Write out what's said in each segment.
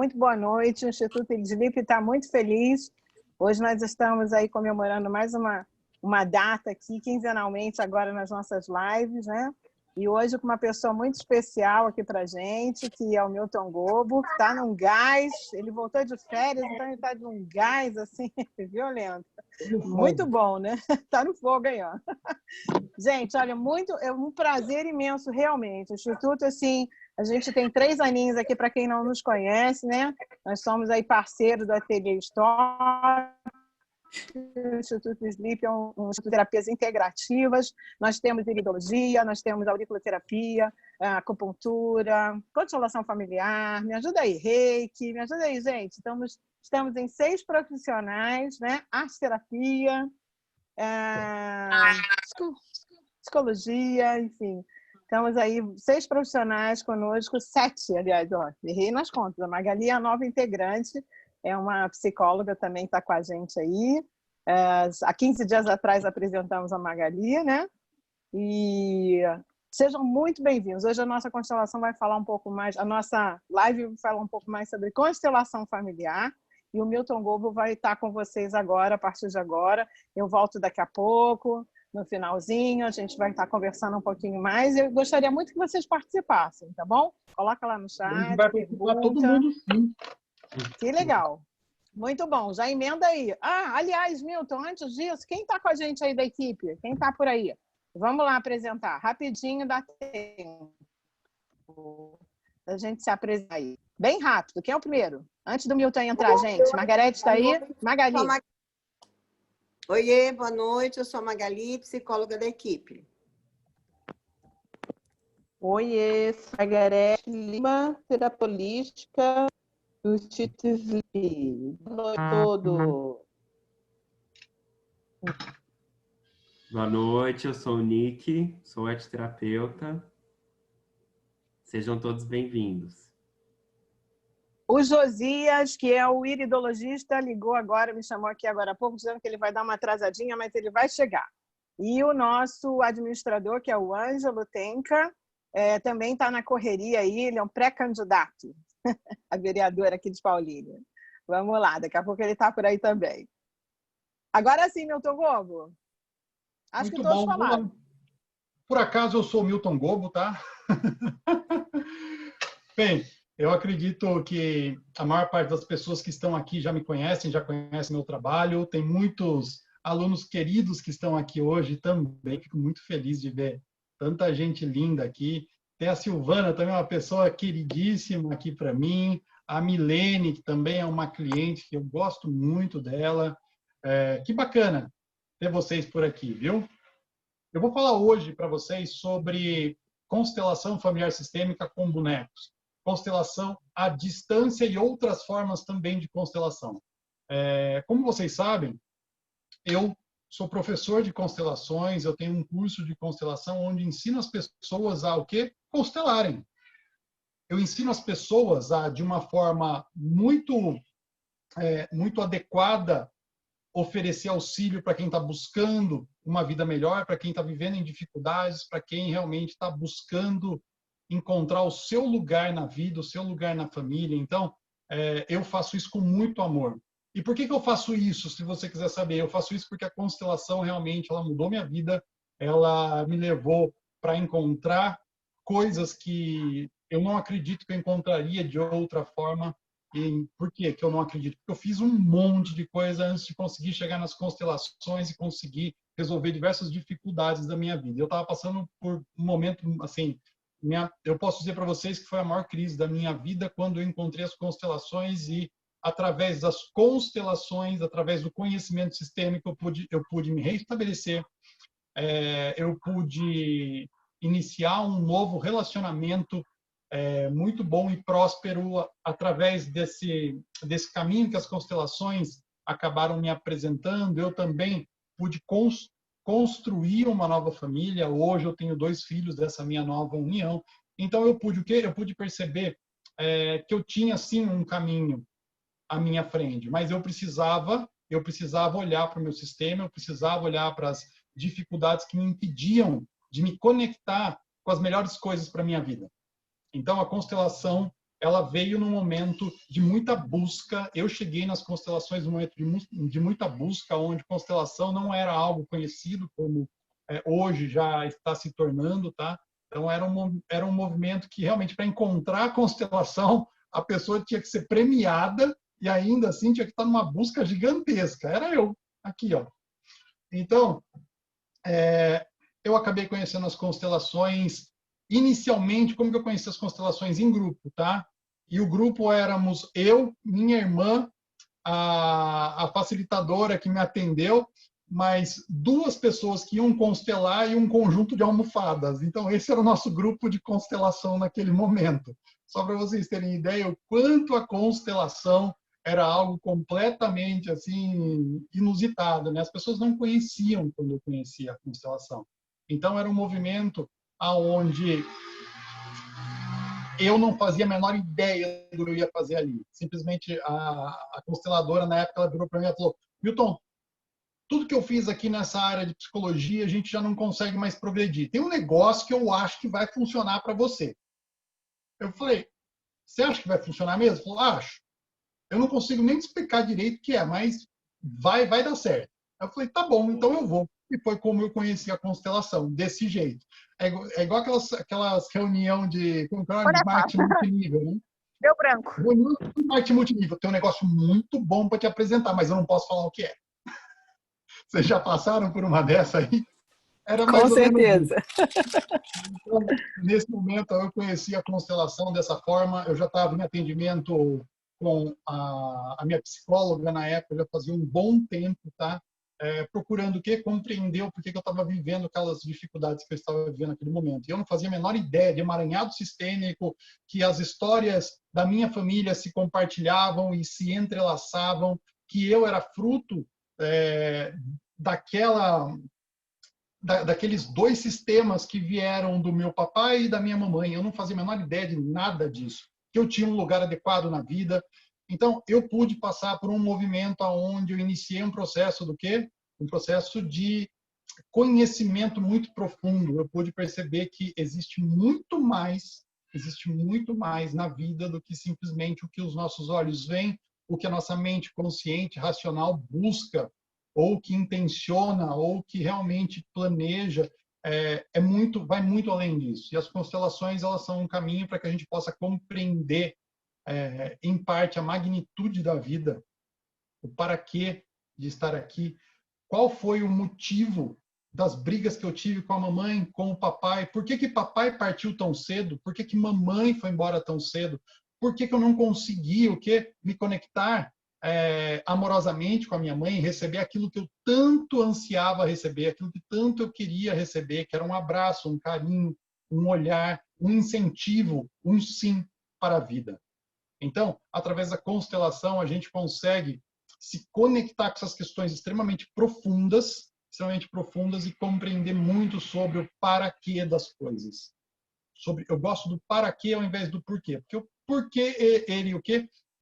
Muito boa noite, o Instituto Elislipe está muito feliz. Hoje nós estamos aí comemorando mais uma data aqui, quinzenalmente, agora nas nossas lives, né? E hoje com uma pessoa muito especial aqui para a gente, que é o Milton Gobo, que está num gás, ele voltou de férias, então ele está num gás, assim, violento. Muito bom, né? Está no fogo aí, ó. Gente, olha, é um prazer imenso, realmente. O Instituto, assim, a gente tem 3 aninhos aqui, para quem não nos conhece, né? Nós somos aí parceiros do Ateliê Stop. O Instituto Sleep é um instituto de terapias integrativas. Nós temos iridologia, nós temos auriculoterapia, acupuntura, constelação familiar. Me ajuda aí, reiki. Me ajuda aí, gente. Estamos em 6 profissionais, né? Arte-terapia, psicologia, enfim. Estamos aí 6 profissionais conosco, 7, aliás, ó, errei nas contas. A Magali é a nova integrante, é uma psicóloga também, está com a gente aí. Há 15 dias atrás apresentamos a Magali, né? E sejam muito bem-vindos. Hoje a nossa constelação vai falar um pouco mais, a nossa live vai falar um pouco mais sobre constelação familiar. E o Milton Gobo vai estar com vocês agora, a partir de agora. Eu volto daqui a pouco, no finalzinho, a gente vai estar conversando um pouquinho mais. Eu gostaria muito que vocês participassem, tá bom? Coloca lá no chat, vai participar todo mundo, sim. Que legal. Muito bom, já emenda aí. Aliás, Milton, antes disso, quem está com a gente aí da equipe? Quem está por aí? Vamos lá apresentar. Rapidinho, dá tempo. A gente se apresentar aí. Bem rápido. Quem é o primeiro? Antes do Milton entrar, gente. Margarete está aí? Magali. Oiê, boa noite. Eu sou a Magali, psicóloga da equipe. Oiê, Margarete Lima, terapeuta holística do Instituto Sleep. Boa noite a todos. Boa noite, eu sou o Nick, sou arte-terapeuta. Sejam todos bem-vindos. O Josias, que é o iridologista, ligou agora, me chamou aqui agora há pouco, dizendo que ele vai dar uma atrasadinha, mas ele vai chegar. E o nosso administrador, que é o Ângelo Tenca, também está na correria aí, ele é um pré-candidato a vereador aqui de Paulínia. Vamos lá, daqui a pouco ele está por aí também. Agora sim, Milton Gobo. Acho que todos falaram. Por acaso eu sou o Milton Gobo, tá? Bem, eu acredito que a maior parte das pessoas que estão aqui já me conhecem, já conhecem meu trabalho. Tem muitos alunos queridos que estão aqui hoje também. Fico muito feliz de ver tanta gente linda aqui. Tem a Silvana, também uma pessoa queridíssima aqui para mim. A Milene, que também é uma cliente que eu gosto muito dela. Que bacana ter vocês por aqui, viu? Eu vou falar hoje para vocês sobre constelação familiar sistêmica com bonecos, constelação à distância e outras formas também de constelação. Como vocês sabem, eu sou professor de constelações, eu tenho um curso de constelação onde ensino as pessoas a o quê? Constelarem. Eu ensino as pessoas a, de uma forma muito adequada, oferecer auxílio para quem está buscando uma vida melhor, para quem está vivendo em dificuldades, para quem realmente está buscando encontrar o seu lugar na vida, o seu lugar na família. Então, eu faço isso com muito amor. E por que eu faço isso, se você quiser saber? Eu faço isso porque a constelação realmente ela mudou minha vida, ela me levou para encontrar coisas que eu não acredito que eu encontraria de outra forma. E por que eu não acredito? Porque eu fiz um monte de coisa antes de conseguir chegar nas constelações e conseguir resolver diversas dificuldades da minha vida. Eu estava passando por um momento, assim, eu posso dizer para vocês que foi a maior crise da minha vida quando eu encontrei as constelações e, através das constelações, através do conhecimento sistêmico, eu pude me reestabelecer, eu pude iniciar um novo relacionamento muito bom e próspero através desse caminho que as constelações acabaram me apresentando. Eu também pude construir uma nova família. Hoje eu tenho 2 filhos dessa minha nova união. Então eu pude o quê? Eu pude perceber que eu tinha sim um caminho à minha frente, mas eu precisava olhar para o meu sistema, eu precisava olhar para as dificuldades que me impediam de me conectar com as melhores coisas para a minha vida. Então, a constelação ela veio num momento de muita busca. Eu cheguei nas constelações num momento de muita busca, onde constelação não era algo conhecido como hoje já está se tornando, tá? Então era um movimento que realmente para encontrar a constelação a pessoa tinha que ser premiada e ainda assim tinha que estar numa busca gigantesca. Era eu aqui, ó. Então eu acabei conhecendo as constelações inicialmente. Como que eu conheci as constelações? Em grupo, tá? E o grupo éramos eu, minha irmã, a facilitadora que me atendeu, mais duas pessoas que iam constelar e um conjunto de almofadas. Então, esse era o nosso grupo de constelação naquele momento. Só para vocês terem ideia, o quanto a constelação era algo completamente assim inusitado, né? As pessoas não conheciam quando eu conhecia a constelação. Então, era um movimento aonde eu não fazia a menor ideia do que eu ia fazer ali. Simplesmente a consteladora, na época, ela virou para mim e falou: Milton, tudo que eu fiz aqui nessa área de psicologia, a gente já não consegue mais progredir. Tem um negócio que eu acho que vai funcionar para você. Eu falei: você acha que vai funcionar mesmo? Ele falou: acho. Eu não consigo nem te explicar direito o que é, mas vai dar certo. Eu falei: tá bom, então eu vou. E foi como eu conheci a constelação, desse jeito. É igual aquelas reuniões de marketing multinível, né? Deu branco. Reunião de marketing multinível. Tem um negócio muito bom para te apresentar, mas eu não posso falar o que é. Vocês já passaram por uma dessa aí? Era mais Com certeza. Então, nesse momento, eu conheci a constelação dessa forma. Eu já estava em atendimento com a minha psicóloga na época, já fazia um bom tempo, tá? Procurando o quê? Compreender o porquê que eu estava vivendo aquelas dificuldades que eu estava vivendo naquele momento. E eu não fazia a menor ideia de emaranhado sistêmico, que as histórias da minha família se compartilhavam e se entrelaçavam, que eu era fruto daqueles dois sistemas que vieram do meu papai e da minha mamãe. Eu não fazia a menor ideia de nada disso, que eu tinha um lugar adequado na vida. Então, eu pude passar por um movimento onde eu iniciei um processo do quê? Um processo de conhecimento muito profundo. Eu pude perceber que existe muito mais na vida do que simplesmente o que os nossos olhos veem, o que a nossa mente consciente, racional busca, ou que intenciona, ou que realmente planeja. Vai muito além disso. E as constelações, elas são um caminho para que a gente possa compreender, em parte, a magnitude da vida, o para quê de estar aqui, qual foi o motivo das brigas que eu tive com a mamãe, com o papai, por que papai partiu tão cedo, por que mamãe foi embora tão cedo, por que eu não consegui me conectar amorosamente com a minha mãe, receber aquilo que eu tanto ansiava receber, aquilo que tanto eu queria receber, que era um abraço, um carinho, um olhar, um incentivo, um sim para a vida. Então, através da constelação, a gente consegue se conectar com essas questões extremamente profundas e compreender muito sobre o para quê das coisas. Eu gosto do para quê ao invés do porquê, porque o porquê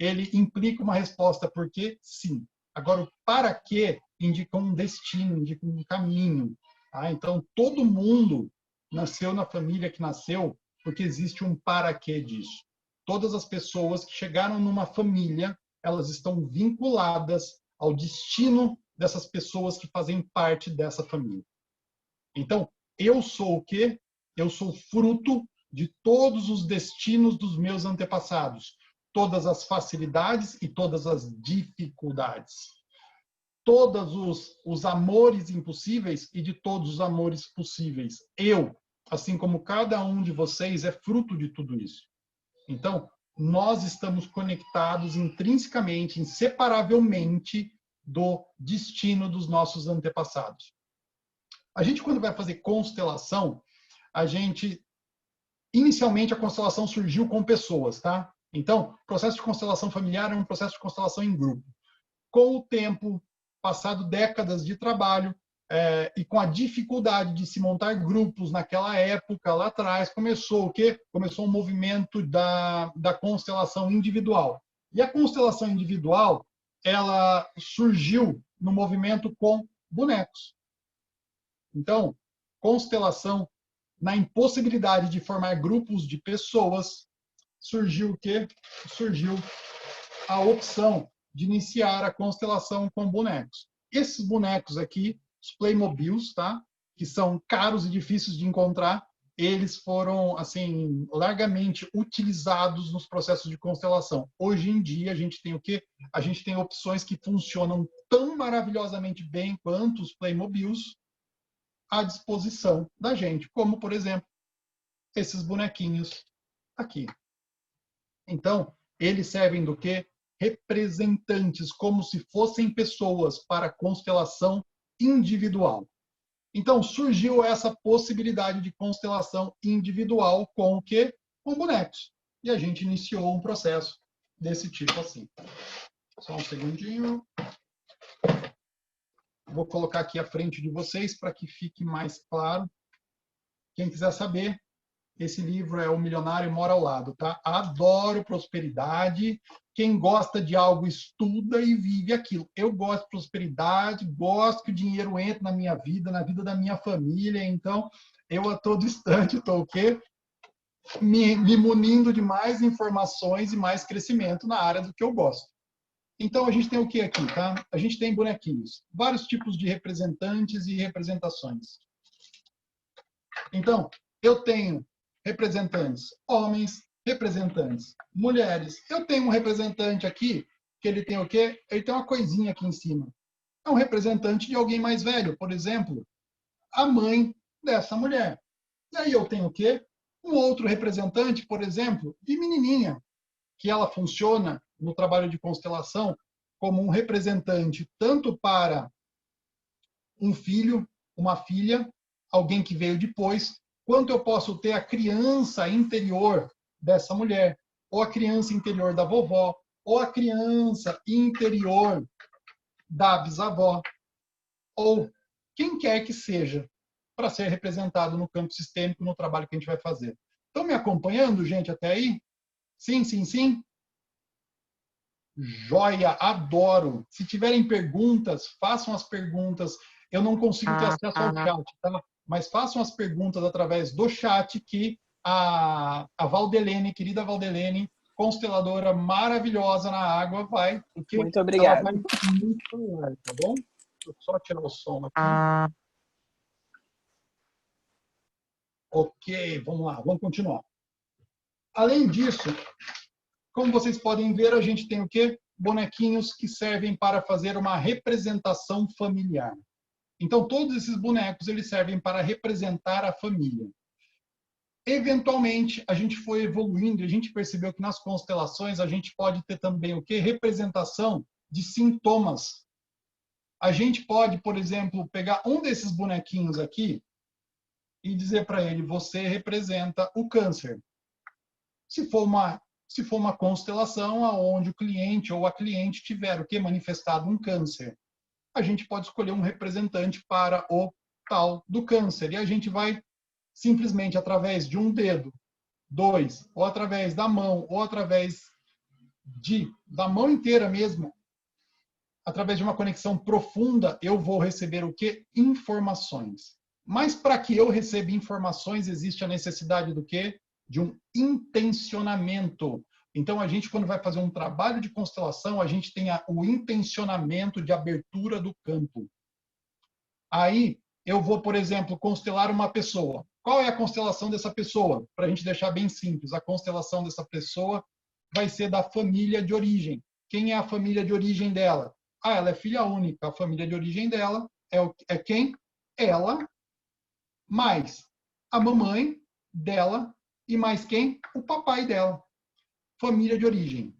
ele implica uma resposta porque sim. Agora, o para quê indica um destino, indica um caminho. Tá? Então, todo mundo nasceu na família que nasceu porque existe um para quê disso. Todas as pessoas que chegaram numa família, elas estão vinculadas ao destino dessas pessoas que fazem parte dessa família. Então, eu sou o quê? Eu sou fruto de todos os destinos dos meus antepassados, todas as facilidades e todas as dificuldades, todos os amores impossíveis e de todos os amores possíveis. Eu, assim como cada um de vocês, é fruto de tudo isso. Então, nós estamos conectados intrinsecamente, inseparavelmente do destino dos nossos antepassados. A gente, quando vai fazer constelação, inicialmente a constelação surgiu com pessoas, tá? Então, o processo de constelação familiar é um processo de constelação em grupo. Com o tempo, passado décadas de trabalho, e com a dificuldade de se montar grupos naquela época, lá atrás, começou o quê? Começou um movimento da constelação individual. E a constelação individual, ela surgiu no movimento com bonecos. Então, constelação, na impossibilidade de formar grupos de pessoas, surgiu o quê? Surgiu a opção de iniciar a constelação com bonecos. Esses bonecos aqui, os Playmobils, tá? Que são caros e difíceis de encontrar, eles foram assim largamente utilizados nos processos de constelação. Hoje em dia a gente tem o quê? A gente tem opções que funcionam tão maravilhosamente bem quanto os Playmobils à disposição da gente, como por exemplo esses bonequinhos aqui. Então, eles servem do quê? Representantes, como se fossem pessoas para constelação individual. Então, surgiu essa possibilidade de constelação individual com o quê? Com bonecos. E a gente iniciou um processo desse tipo assim. Só um segundinho. Vou colocar aqui à frente de vocês para que fique mais claro. Quem quiser saber, esse livro é O Milionário Mora ao Lado, tá? Adoro prosperidade. Quem gosta de algo estuda e vive aquilo. Eu gosto de prosperidade, gosto que o dinheiro entre na minha vida, na vida da minha família. Então, eu a todo instante estou o quê? Me munindo de mais informações e mais crescimento na área do que eu gosto. Então, a gente tem o que aqui, tá? A gente tem bonequinhos, vários tipos de representantes e representações. Então, eu tenho representantes homens, representantes mulheres. Eu tenho um representante aqui, que ele tem o quê? Ele tem uma coisinha aqui em cima. É um representante de alguém mais velho, por exemplo, a mãe dessa mulher. E aí eu tenho o quê? Um outro representante, por exemplo, de menininha, que ela funciona no trabalho de constelação como um representante tanto para um filho, uma filha, alguém que veio depois, quanto eu posso ter a criança interior dessa mulher, ou a criança interior da vovó, ou a criança interior da bisavó, ou quem quer que seja, para ser representado no campo sistêmico, no trabalho que a gente vai fazer. Estão me acompanhando, gente, até aí? Sim, sim, sim? Joia, adoro. Se tiverem perguntas, façam as perguntas. Eu não consigo ter acesso ao chat, tá? Mas façam as perguntas através do chat que a Valdelene, querida Valdelene, consteladora maravilhosa na água, vai... Muito obrigada. Ela vai muito falar, tá bom? Deixa eu só tirar o som aqui. Ok, vamos lá, vamos continuar. Além disso, como vocês podem ver, a gente tem o quê? Bonequinhos que servem para fazer uma representação familiar. Então, todos esses bonecos, eles servem para representar a família. Eventualmente, a gente foi evoluindo e a gente percebeu que nas constelações a gente pode ter também o quê? Representação de sintomas. A gente pode, por exemplo, pegar um desses bonequinhos aqui e dizer para ele, você representa o câncer. Se for uma constelação onde o cliente ou a cliente tiver o que manifestado um câncer, a gente pode escolher um representante para o tal do câncer. E a gente vai simplesmente através de um dedo, dois, ou através da mão, ou através da mão inteira mesmo, através de uma conexão profunda, eu vou receber o quê? Informações. Mas para que eu receba informações, existe a necessidade do quê? De um intencionamento. Então, a gente, quando vai fazer um trabalho de constelação, a gente tem o intencionamento de abertura do campo. Aí, eu vou, por exemplo, constelar uma pessoa. Qual é a constelação dessa pessoa? Para a gente deixar bem simples, a constelação dessa pessoa vai ser da família de origem. Quem é a família de origem dela? Ah, ela é filha única. A família de origem dela é quem? Ela, mais a mamãe dela e mais quem? O papai dela. Família de origem.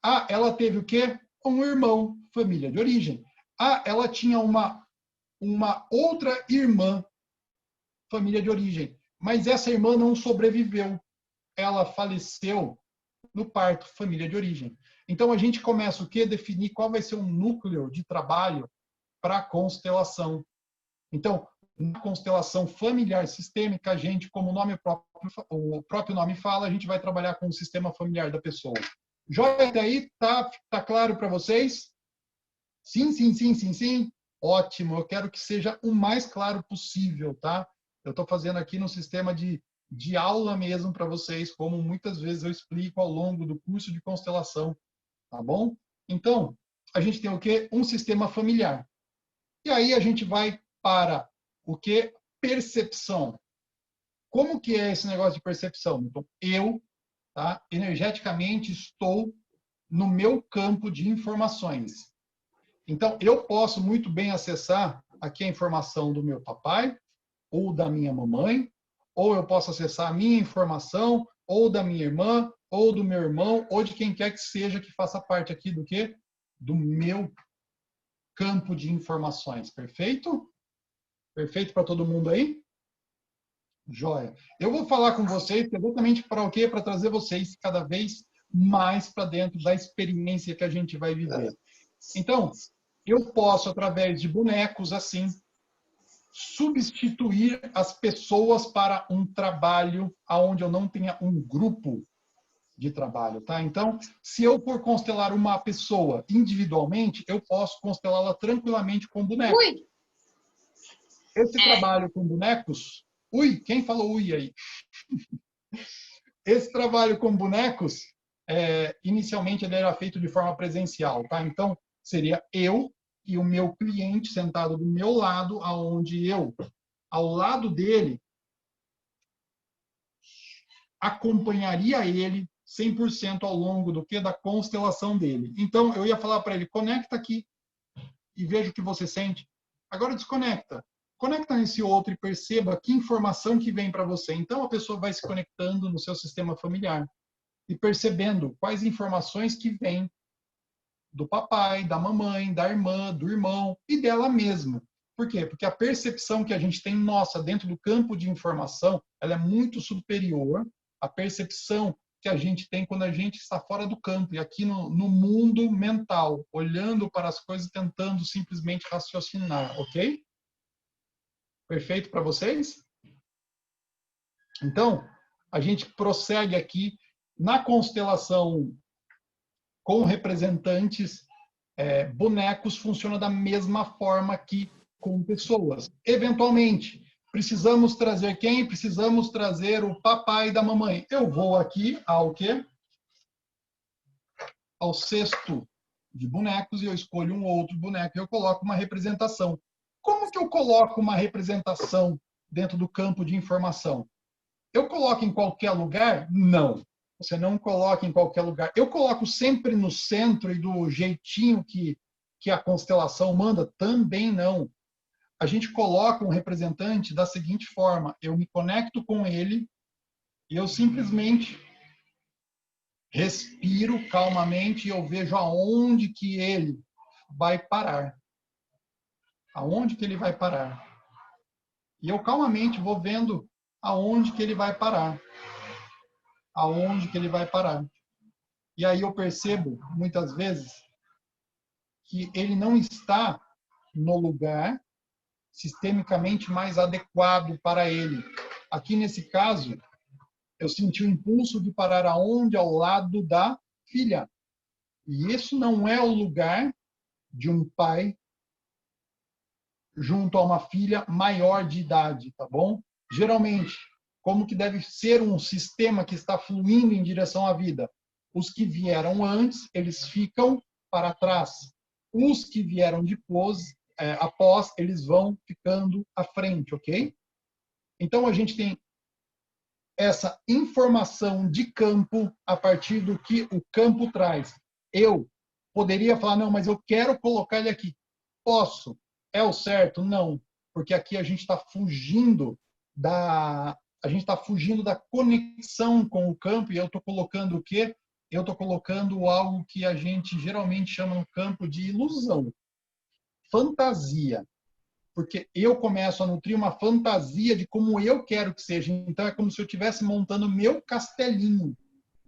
Ah, ela teve o quê? Um irmão, família de origem. Ah, ela tinha uma outra irmã, família de origem. Mas essa irmã não sobreviveu. Ela faleceu no parto, família de origem. Então, a gente começa o quê? Definir qual vai ser o núcleo de trabalho para a constelação. Então, na constelação familiar sistêmica, a gente, como o próprio nome fala, a gente vai trabalhar com o sistema familiar da pessoa. Joia, até aí? Tá claro para vocês? Sim, sim, sim, sim, sim. Ótimo, eu quero que seja o mais claro possível, tá? Eu estou fazendo aqui no sistema de de aula mesmo para vocês, como muitas vezes eu explico ao longo do curso de constelação, tá bom? Então, a gente tem o quê? Um sistema familiar. E aí a gente vai para o quê? Percepção. Como que é esse negócio de percepção? Então, eu, tá, energeticamente estou no meu campo de informações. Então, eu posso muito bem acessar aqui a informação do meu papai, ou da minha mamãe, ou eu posso acessar a minha informação, ou da minha irmã, ou do meu irmão, ou de quem quer que seja que faça parte aqui do quê? Do meu campo de informações. Perfeito? Perfeito para todo mundo aí? Joia. Eu vou falar com vocês exatamente para o quê? Para trazer vocês cada vez mais para dentro da experiência que a gente vai viver. Então, eu posso, através de bonecos assim, substituir as pessoas para um trabalho onde eu não tenha um grupo de trabalho, tá? Então, se eu for constelar uma pessoa individualmente, eu posso constelá-la tranquilamente com bonecos. Ui! Esse trabalho com bonecos... Ui, quem falou ui aí? Esse trabalho com bonecos, inicialmente ele era feito de forma presencial, tá? Então, seria eu e o meu cliente sentado do meu lado, aonde eu, ao lado dele, acompanharia ele 100% ao longo do que? Da constelação dele. Então, eu ia falar para ele, conecta aqui e veja o que você sente. Agora desconecta. Conecta nesse outro e perceba que informação que vem para você. Então, a pessoa vai se conectando no seu sistema familiar e percebendo quais informações que vêm do papai, da mamãe, da irmã, do irmão e dela mesma. Por quê? Porque a percepção que a gente tem nossa dentro do campo de informação, ela é muito superior à percepção que a gente tem quando a gente está fora do campo e aqui no mundo mental, olhando para as coisas, tentando simplesmente raciocinar, ok? Perfeito para vocês? Então, a gente prossegue aqui na constelação com representantes, bonecos funciona da mesma forma que com pessoas. Eventualmente, precisamos trazer quem? Precisamos trazer o papai da mamãe. Eu vou aqui ao quê? Ao cesto de bonecos e eu escolho um outro boneco e eu coloco uma representação. Como que eu coloco uma representação dentro do campo de informação? Eu coloco em qualquer lugar? Não. Você não coloca em qualquer lugar. Eu coloco sempre no centro e do jeitinho que a constelação manda? Também não. A gente coloca um representante da seguinte forma. Eu me conecto com ele e eu simplesmente respiro calmamente e eu vejo aonde que ele vai parar. Aonde que ele vai parar. E eu calmamente vou vendo aonde que ele vai parar. Aonde que ele vai parar. E aí eu percebo, muitas vezes, que ele não está no lugar sistemicamente mais adequado para ele. Aqui, nesse caso, eu senti o impulso de parar aonde? Ao lado da filha. E isso não é o lugar de um pai junto a uma filha maior de idade, tá bom? Geralmente, como que deve ser um sistema que está fluindo em direção à vida? Os que vieram antes, eles ficam para trás. Os que vieram depois, após, eles vão ficando à frente, ok? Então, a gente tem essa informação de campo a partir do que o campo traz. Eu poderia falar, não, mas eu quero colocar ele aqui. Posso. É o certo? Não. Porque aqui a gente está fugindo da conexão com o campo e eu estou colocando o quê? Eu estou colocando algo que a gente geralmente chama no campo de ilusão. Fantasia. Porque eu começo a nutrir uma fantasia de como eu quero que seja. Então, é como se eu estivesse montando meu castelinho.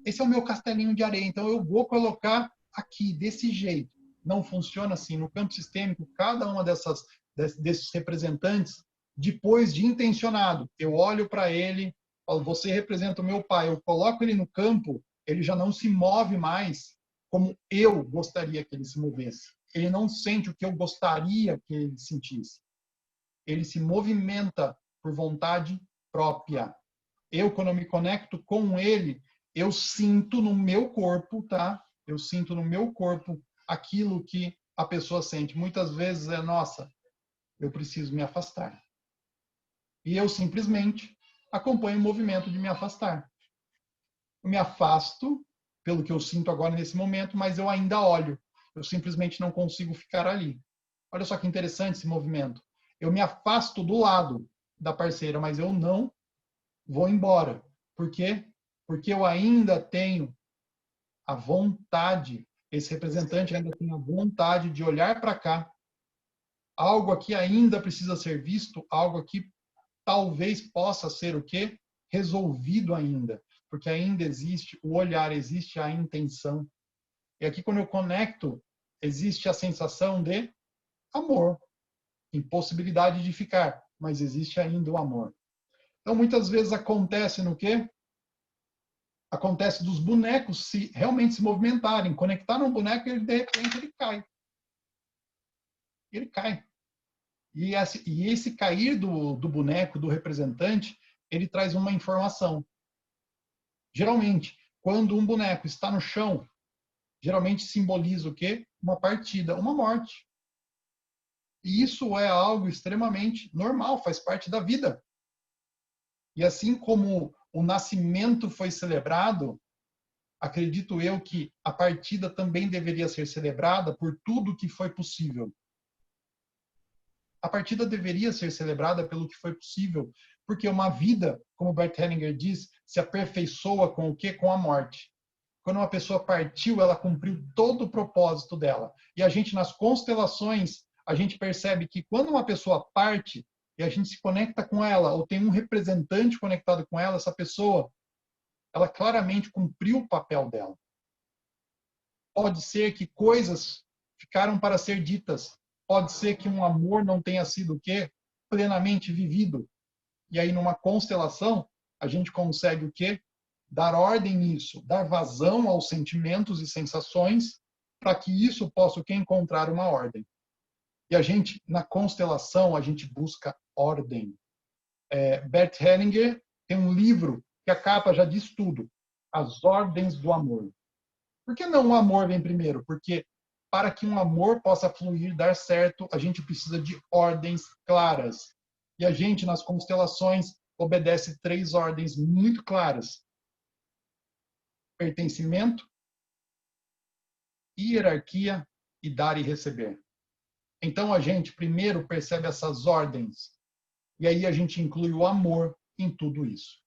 Esse é o meu castelinho de areia. Então, eu vou colocar aqui, desse jeito. Não funciona assim. No campo sistêmico, cada uma desses representantes, depois de intencionado, eu olho para ele, falo, você representa o meu pai. Eu coloco ele no campo, ele já não se move mais como eu gostaria que ele se movesse. Ele não sente o que eu gostaria que ele sentisse. Ele se movimenta por vontade própria. Eu, quando eu me conecto com ele, eu sinto no meu corpo, tá? Eu sinto no meu corpo aquilo que a pessoa sente. Muitas vezes é, nossa, eu preciso me afastar. E eu simplesmente acompanho o movimento de me afastar. Eu me afasto, pelo que eu sinto agora nesse momento, mas eu ainda olho. Eu simplesmente não consigo ficar ali. Olha só que interessante esse movimento. Eu me afasto do lado da parceira, mas eu não vou embora. Por quê? Porque eu ainda tenho a vontade, esse representante ainda tem a vontade de olhar para cá. Algo aqui ainda precisa ser visto, algo aqui talvez possa ser o quê? Resolvido ainda. Porque ainda existe o olhar, existe a intenção. E aqui, quando eu conecto, existe a sensação de amor, impossibilidade de ficar, mas existe ainda o amor. Então, muitas vezes acontece no quê? Acontece dos bonecos realmente se movimentarem, conectar um boneco e de repente ele cai. Ele cai. E esse cair do boneco, do representante, ele traz uma informação. Geralmente, quando um boneco está no chão, geralmente simboliza o quê? Uma partida, uma morte. E isso é algo extremamente normal, faz parte da vida. E assim como o nascimento foi celebrado, acredito eu que a partida também deveria ser celebrada por tudo que foi possível. A partida deveria ser celebrada pelo que foi possível, porque uma vida, como Bert Hellinger diz, se aperfeiçoa com o quê? Com a morte. Quando uma pessoa partiu, ela cumpriu todo o propósito dela. E a gente, nas constelações, a gente percebe que quando uma pessoa parte e a gente se conecta com ela, ou tem um representante conectado com ela, essa pessoa, ela claramente cumpriu o papel dela. Pode ser que coisas ficaram para ser ditas. Pode ser que um amor não tenha sido o quê? Plenamente vivido. E aí, numa constelação, a gente consegue o quê? Dar ordem nisso, dar vazão aos sentimentos e sensações para que isso possa o quê? Encontrar uma ordem. E a gente, na constelação, a gente busca ordem. Bert Hellinger tem um livro que a capa já diz tudo. As Ordens do Amor. Por que não o amor vem primeiro? Porque para que um amor possa fluir, dar certo, a gente precisa de ordens claras. E a gente, nas constelações, obedece 3 ordens muito claras. Pertencimento, hierarquia e dar e receber. Então a gente primeiro percebe essas ordens e aí a gente inclui o amor em tudo isso.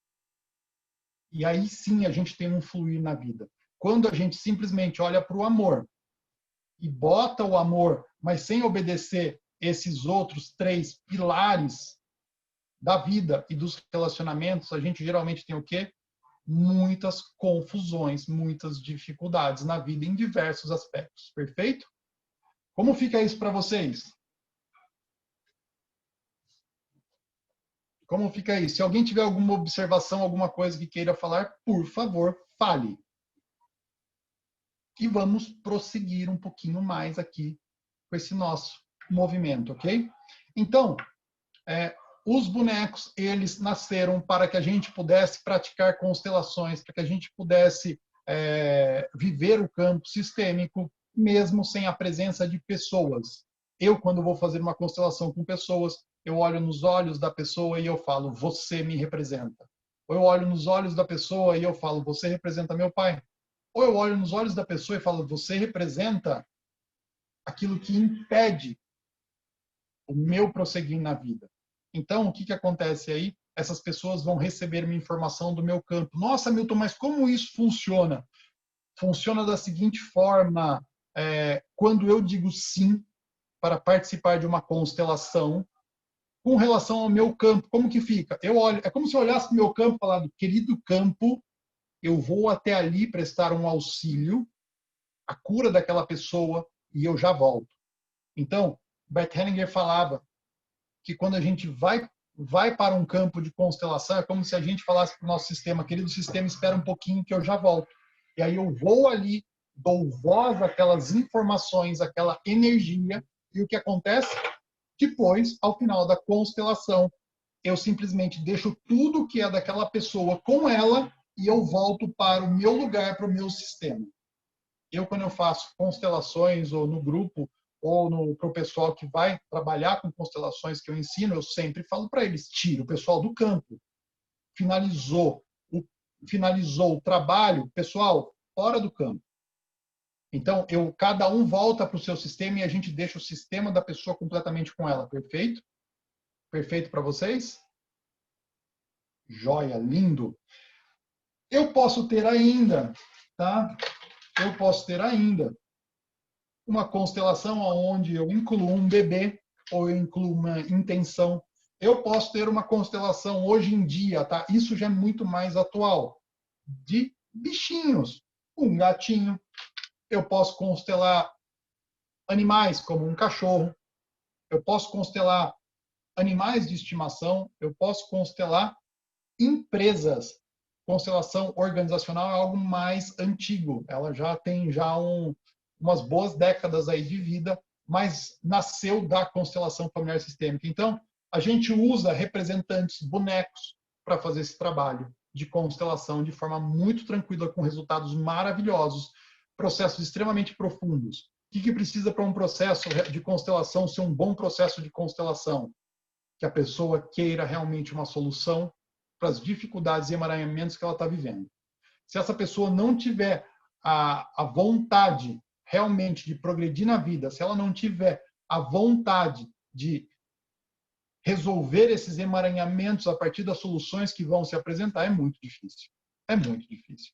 E aí sim a gente tem um fluir na vida. Quando a gente simplesmente olha para o amor e bota o amor, mas sem obedecer esses outros 3 pilares da vida e dos relacionamentos, a gente geralmente tem o quê? Muitas confusões, muitas dificuldades na vida em diversos aspectos. Perfeito? Como fica isso para vocês? Como fica isso? Se alguém tiver alguma observação, alguma coisa que queira falar, por favor, fale. E vamos prosseguir um pouquinho mais aqui com esse nosso movimento, ok? Então, os bonecos, eles nasceram para que a gente pudesse praticar constelações, para que a gente pudesse viver o campo sistêmico, mesmo sem a presença de pessoas. Eu, quando vou fazer uma constelação com pessoas, eu olho nos olhos da pessoa e eu falo, você me representa. Ou eu olho nos olhos da pessoa e eu falo, você representa meu pai. Ou eu olho nos olhos da pessoa e falo, você representa aquilo que impede o meu prosseguir na vida. Então, o que acontece aí? Essas pessoas vão receber minha informação do meu campo. Nossa, Milton, mas como isso funciona? Funciona da seguinte forma, quando eu digo sim para participar de uma constelação, com relação ao meu campo, como que fica? Eu olho, é como se eu olhasse para o meu campo e falasse, querido campo, eu vou até ali prestar um auxílio, a cura daquela pessoa, e eu já volto. Então, Bert Hellinger falava que quando a gente vai para um campo de constelação, é como se a gente falasse para o nosso sistema, querido sistema, espera um pouquinho que eu já volto. E aí eu vou ali, dou voz àquelas informações, àquela energia, e o que acontece? Depois, ao final da constelação, eu simplesmente deixo tudo que é daquela pessoa com ela e eu volto para o meu lugar, para o meu sistema. Quando eu faço constelações ou no grupo ou para o pessoal que vai trabalhar com constelações que eu ensino, eu sempre falo para eles, tira o pessoal do campo. Finalizou o trabalho, pessoal, fora do campo. Então, cada um volta para o seu sistema e a gente deixa o sistema da pessoa completamente com ela. Perfeito? Perfeito para vocês? Joia, lindo. Eu posso ter ainda, tá? Eu posso ter ainda uma constelação onde eu incluo um bebê ou eu incluo uma intenção. Eu posso ter uma constelação hoje em dia, tá? Isso já é muito mais atual. De bichinhos. Um gatinho. Eu posso constelar animais, como um cachorro. Eu posso constelar animais de estimação. Eu posso constelar empresas. Constelação organizacional é algo mais antigo. Ela já tem umas boas décadas aí de vida, mas nasceu da constelação familiar sistêmica. Então, a gente usa representantes, bonecos, para fazer esse trabalho de constelação de forma muito tranquila, com resultados maravilhosos, processos extremamente profundos. O que precisa para um processo de constelação ser um bom processo de constelação? Que a pessoa queira realmente uma solução para as dificuldades e emaranhamentos que ela está vivendo. Se essa pessoa não tiver a vontade realmente de progredir na vida, se ela não tiver a vontade de resolver esses emaranhamentos a partir das soluções que vão se apresentar, é muito difícil. É muito difícil.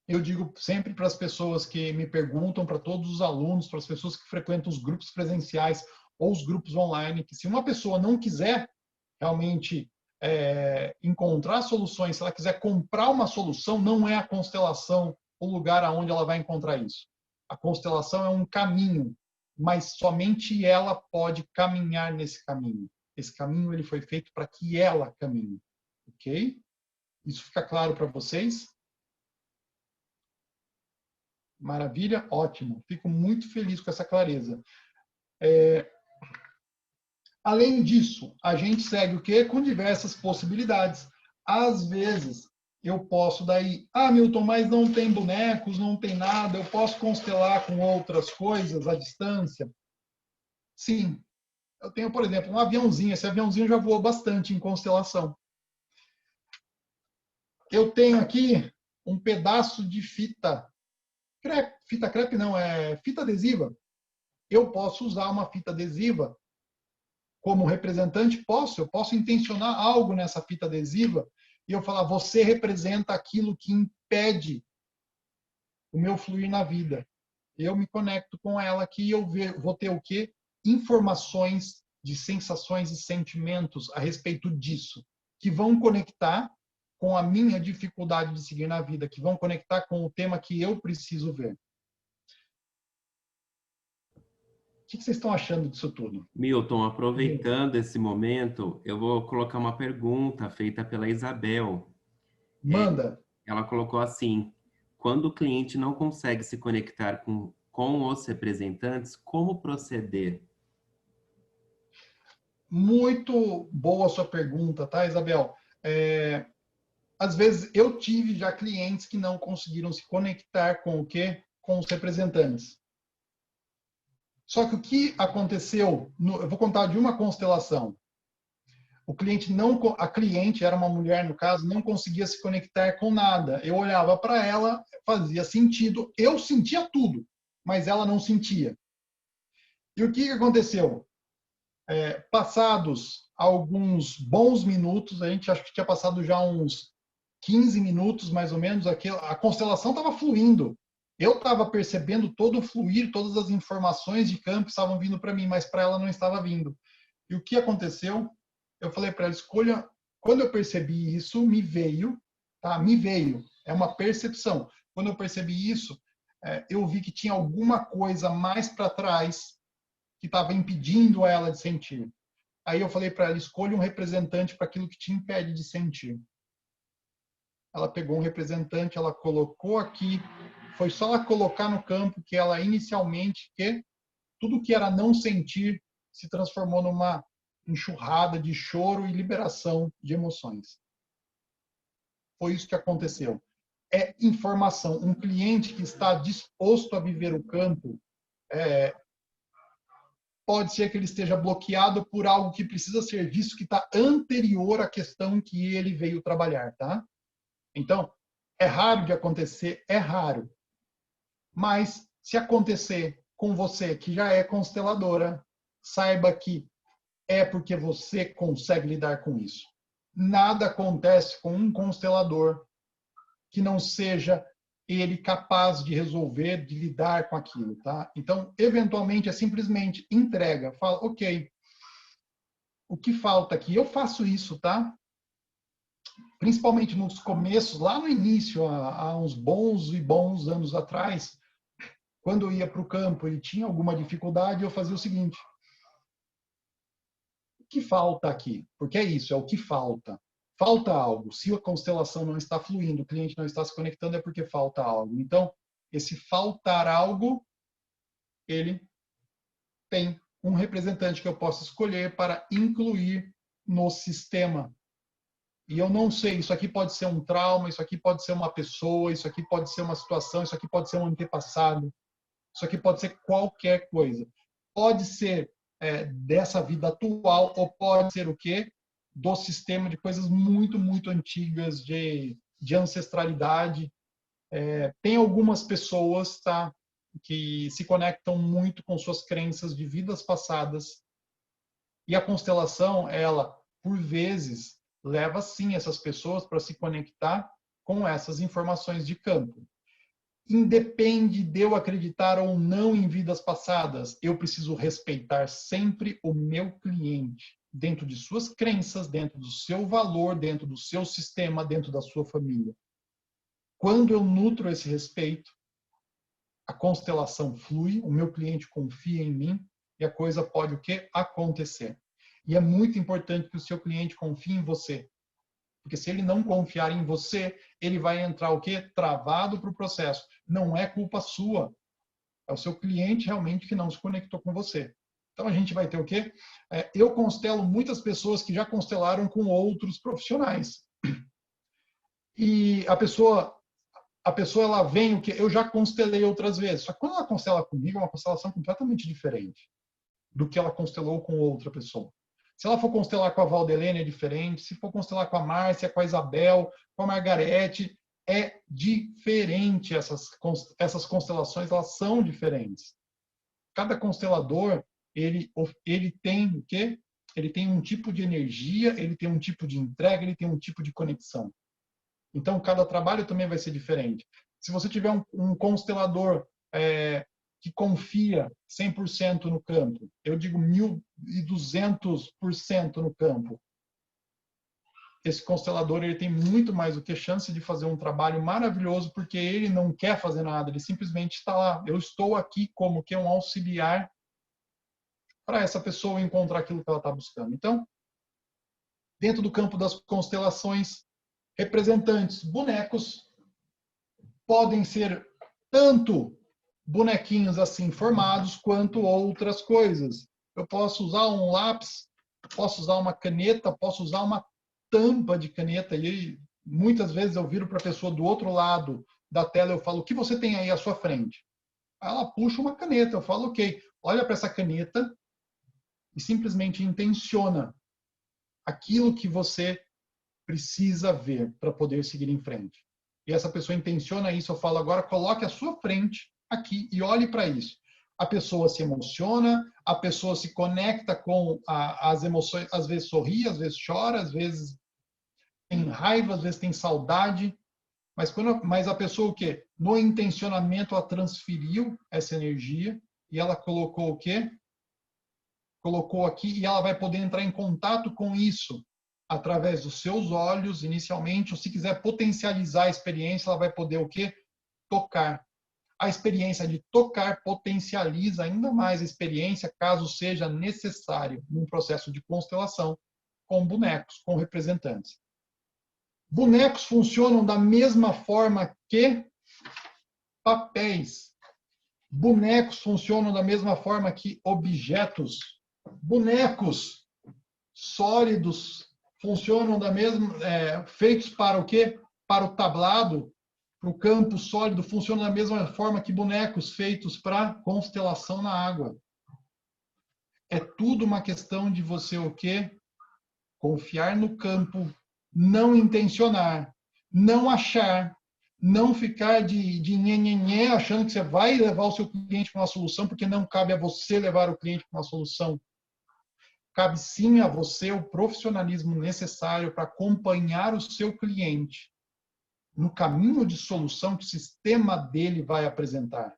Eu digo sempre para as pessoas que me perguntam, para todos os alunos, para as pessoas que frequentam os grupos presenciais ou os grupos online, que se uma pessoa não quiser realmente encontrar soluções, se ela quiser comprar uma solução, não é a constelação o lugar aonde ela vai encontrar isso. A constelação é um caminho, mas somente ela pode caminhar nesse caminho. Esse caminho ele foi feito para que ela caminhe. Ok? Isso fica claro para vocês? Maravilha? Ótimo. Fico muito feliz com essa clareza. Além disso, a gente segue o quê? Com diversas possibilidades. Às vezes, eu posso daí, Milton, mas não tem bonecos, não tem nada, eu posso constelar com outras coisas à distância? Sim. Eu tenho, por exemplo, um aviãozinho. Esse aviãozinho já voou bastante em constelação. Eu tenho aqui um pedaço de fita crepe. Fita crepe não, é fita adesiva. Eu posso usar uma fita adesiva como representante, eu posso intencionar algo nessa fita adesiva e eu falar, você representa aquilo que impede o meu fluir na vida. Eu me conecto com ela aqui e eu vou ter o quê? Informações de sensações e sentimentos a respeito disso, que vão conectar com a minha dificuldade de seguir na vida, que vão conectar com o tema que eu preciso ver. O que vocês estão achando disso tudo? Milton, aproveitando esse momento, eu vou colocar uma pergunta feita pela Isabel. Manda. Ela colocou assim, quando o cliente não consegue se conectar com os representantes, como proceder? Muito boa a sua pergunta, tá, Isabel? Às vezes, eu tive já clientes que não conseguiram se conectar com o quê? Com os representantes. Só que o que aconteceu, eu vou contar de uma constelação. A cliente era uma mulher, no caso, não conseguia se conectar com nada. Eu olhava para ela, fazia sentido, eu sentia tudo, mas ela não sentia. E o que aconteceu? Passados alguns bons minutos, a gente acho que tinha passado já uns 15 minutos, mais ou menos, a constelação estava fluindo. Eu estava percebendo todo o fluir, todas as informações de campo estavam vindo para mim, mas para ela não estava vindo. E o que aconteceu? Eu falei para ela, escolha. Quando eu percebi isso, me veio, tá? Me veio. É uma percepção. Quando eu percebi isso, eu vi que tinha alguma coisa mais para trás que estava impedindo ela de sentir. Aí eu falei para ela, escolha um representante para aquilo que te impede de sentir. Ela pegou um representante, ela colocou aqui. Foi só ela colocar no campo que ela inicialmente, tudo que era não sentir se transformou numa enxurrada de choro e liberação de emoções. Foi isso que aconteceu. É informação. Um cliente que está disposto a viver o campo, pode ser que ele esteja bloqueado por algo que precisa ser visto, que está anterior à questão que ele veio trabalhar, tá? Então, é raro de acontecer, é raro. Mas, se acontecer com você, que já é consteladora, saiba que é porque você consegue lidar com isso. Nada acontece com um constelador que não seja ele capaz de resolver, de lidar com aquilo, tá? Então, eventualmente, é simplesmente entrega. Fala, ok, o que falta aqui? Eu faço isso, tá? Principalmente nos começos, lá no início, há uns bons e bons anos atrás, quando eu ia para o campo e tinha alguma dificuldade, eu fazia o seguinte: o que falta aqui? Porque é isso, é o que falta. Falta algo. Se a constelação não está fluindo, o cliente não está se conectando, é porque falta algo. Então, esse faltar algo, ele tem um representante que eu posso escolher para incluir no sistema. E eu não sei, isso aqui pode ser um trauma, isso aqui pode ser uma pessoa, isso aqui pode ser uma situação, isso aqui pode ser um antepassado, isso aqui pode ser qualquer coisa. Pode ser dessa vida atual, ou pode ser o quê? Do sistema, de coisas muito, muito antigas, de ancestralidade. Tem algumas pessoas, tá, que se conectam muito com suas crenças de vidas passadas. E a constelação, ela, por vezes, leva, sim, essas pessoas para se conectar com essas informações de campo. Independe de eu acreditar ou não em vidas passadas, eu preciso respeitar sempre o meu cliente, dentro de suas crenças, dentro do seu valor, dentro do seu sistema, dentro da sua família. Quando eu nutro esse respeito, a constelação flui, o meu cliente confia em mim e a coisa pode o quê? Acontecer. E é muito importante que o seu cliente confie em você. Porque se ele não confiar em você, ele vai entrar o quê? Travado para o processo. Não é culpa sua. É o seu cliente realmente que não se conectou com você. Então a gente vai ter o quê? Eu constelo muitas pessoas que já constelaram com outros profissionais. E a pessoa ela vem o quê? Eu já constelei outras vezes. Só que quando ela constela comigo, é uma constelação completamente diferente do que ela constelou com outra pessoa. Se ela for constelar com a Valdelene, é diferente. Se for constelar com a Márcia, com a Isabel, com a Margarete, é diferente. Essas constelações, elas são diferentes. Cada constelador, ele tem o quê? Ele tem um tipo de energia, ele tem um tipo de entrega, ele tem um tipo de conexão. Então, cada trabalho também vai ser diferente. Se você tiver um constelador que confia 100% no campo, eu digo 1.200% no campo, esse constelador ele tem muito mais do que chance de fazer um trabalho maravilhoso, porque ele não quer fazer nada, ele simplesmente está lá. Eu estou aqui como que um auxiliar para essa pessoa encontrar aquilo que ela está buscando. Então, dentro do campo das constelações, representantes, bonecos, podem ser tanto bonequinhos assim formados, quanto outras coisas. Eu posso usar um lápis, posso usar uma caneta, posso usar uma tampa de caneta, e muitas vezes eu viro para a pessoa do outro lado da tela, eu falo, o que você tem aí à sua frente? Ela puxa uma caneta, eu falo, ok, olha para essa caneta e simplesmente intenciona aquilo que você precisa ver para poder seguir em frente. E essa pessoa intenciona isso, eu falo, agora coloque à sua frente aqui e olhe para isso. A pessoa se emociona, a pessoa se conecta com as emoções, às vezes sorri, às vezes chora, às vezes tem raiva, às vezes tem saudade, mas a pessoa o quê? No intencionamento ela transferiu essa energia e ela colocou o quê? Colocou aqui e ela vai poder entrar em contato com isso através dos seus olhos, inicialmente, ou se quiser potencializar a experiência, ela vai poder o quê? Tocar. A experiência de tocar potencializa ainda mais a experiência, caso seja necessário, num processo de constelação, com bonecos, com representantes. Bonecos funcionam da mesma forma que papéis. Bonecos funcionam da mesma forma que objetos. Bonecos sólidos funcionam da mesma, feitos para o quê? Para o tablado, para o campo sólido, funcionam da mesma forma que bonecos feitos para constelação na água. É tudo uma questão de você o quê? Confiar no campo, não intencionar, não achar, não ficar de nhenhenhé, achando que você vai levar o seu cliente para uma solução, porque não cabe a você levar o cliente para uma solução. Cabe sim a você o profissionalismo necessário para acompanhar o seu cliente no caminho de solução que o sistema dele vai apresentar.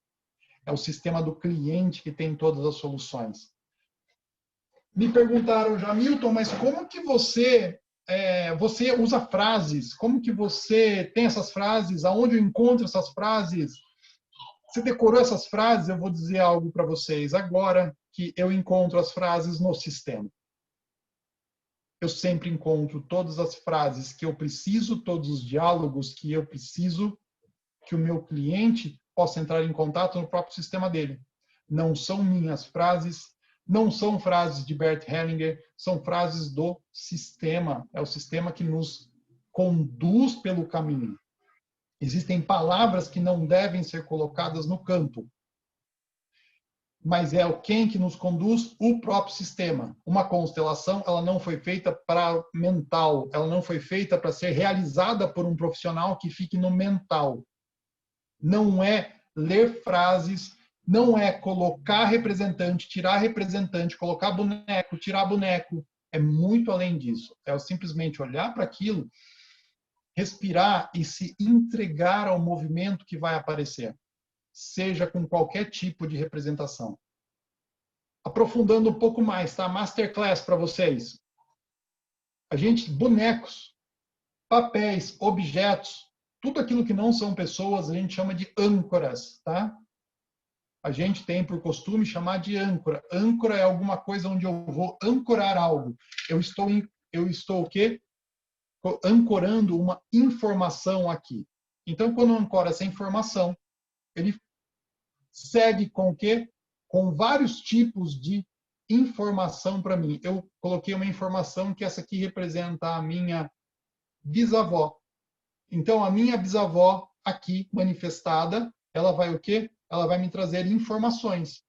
É o sistema do cliente que tem todas as soluções. Me perguntaram já, Milton, mas como que você usa frases? Como que você tem essas frases? Aonde eu encontro essas frases? Você decorou essas frases? Eu vou dizer algo para vocês agora, que eu encontro as frases no sistema. Eu sempre encontro todas as frases que eu preciso, todos os diálogos que eu preciso, que o meu cliente possa entrar em contato no próprio sistema dele. Não são minhas frases, não são frases de Bert Hellinger, são frases do sistema. É o sistema que nos conduz pelo caminho. Existem palavras que não devem ser colocadas no campo, mas é quem que nos conduz? O próprio sistema. Uma constelação, ela não foi feita para mental, ela não foi feita para ser realizada por um profissional que fique no mental. Não é ler frases, não é colocar representante, tirar representante, colocar boneco, tirar boneco. É muito além disso. É simplesmente olhar para aquilo, respirar e se entregar ao movimento que vai aparecer, seja com qualquer tipo de representação. Aprofundando um pouco mais, tá? Masterclass para vocês. Bonecos, papéis, objetos, tudo aquilo que não são pessoas, a gente chama de âncoras, tá? A gente tem por costume chamar de âncora. Âncora é alguma coisa onde eu vou ancorar algo. Eu estou o quê? Ancorando uma informação aqui. Então, quando eu ancoro essa informação, ele segue com o quê? Com vários tipos de informação para mim. Eu coloquei uma informação que essa aqui representa a minha bisavó. Então, a minha bisavó aqui manifestada, ela vai o quê? Ela vai me trazer informações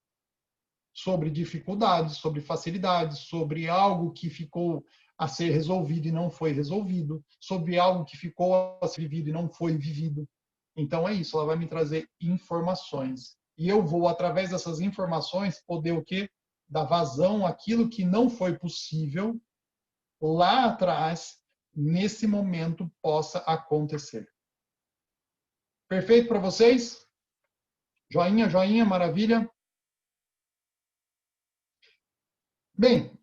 sobre dificuldades, sobre facilidades, sobre algo que ficou a ser resolvido e não foi resolvido, sobre algo que ficou a ser vivido e não foi vivido. Então é isso, ela vai me trazer informações. E eu vou, através dessas informações, poder o quê? Dar vazão àquilo que não foi possível lá atrás, nesse momento, possa acontecer. Perfeito para vocês? Joinha, joinha, maravilha. Bem,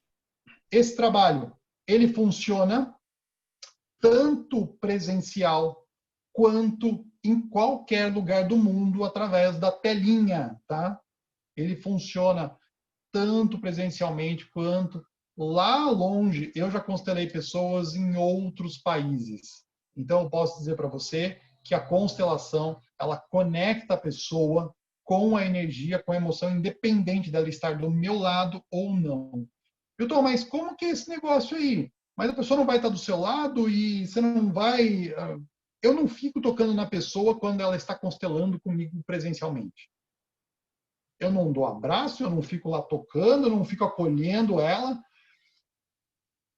esse trabalho, ele funciona tanto presencial quanto em qualquer lugar do mundo através da telinha, tá? Ele funciona tanto presencialmente quanto lá longe. Eu já constelei pessoas em outros países. Então, eu posso dizer para você que a constelação, ela conecta a pessoa com a energia, com a emoção, independente dela estar do meu lado ou não. Milton, mas como que é esse negócio aí? Mas a pessoa não vai estar do seu lado e você não vai... Eu não fico tocando na pessoa quando ela está constelando comigo presencialmente. Eu não dou abraço, eu não fico lá tocando, eu não fico acolhendo ela.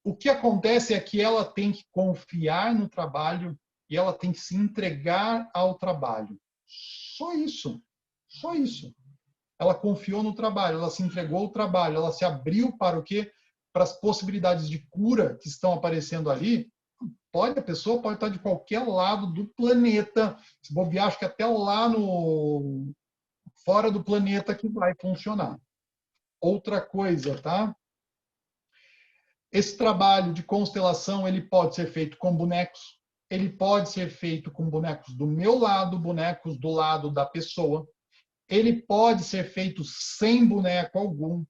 O que acontece é que ela tem que confiar no trabalho e ela tem que se entregar ao trabalho. Só isso. Só isso. Ela confiou no trabalho, ela se entregou ao trabalho, ela se abriu para o quê? Para as possibilidades de cura que estão aparecendo ali. A pessoa pode estar de qualquer lado do planeta. Se bobear, acho que até lá fora do planeta que vai funcionar. Outra coisa, tá? Esse trabalho de constelação, ele pode ser feito com bonecos, ele pode ser feito com bonecos do meu lado, bonecos do lado da pessoa, ele pode ser feito sem boneco algum,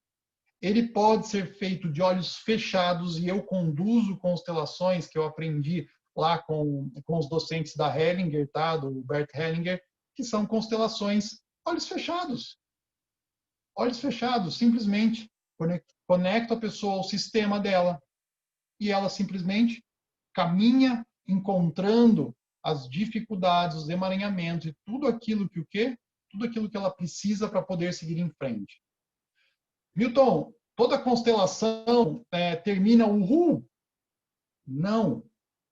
ele pode ser feito de olhos fechados, e eu conduzo constelações que eu aprendi lá com os docentes da Hellinger, tá? Do Bert Hellinger, que são constelações olhos fechados. Olhos fechados, simplesmente conecto a pessoa ao sistema dela. e ela simplesmente caminha encontrando as dificuldades, os emaranhamentos e tudo aquilo que o quê? Tudo aquilo que ela precisa para poder seguir em frente. Milton, toda constelação termina uhul? Não.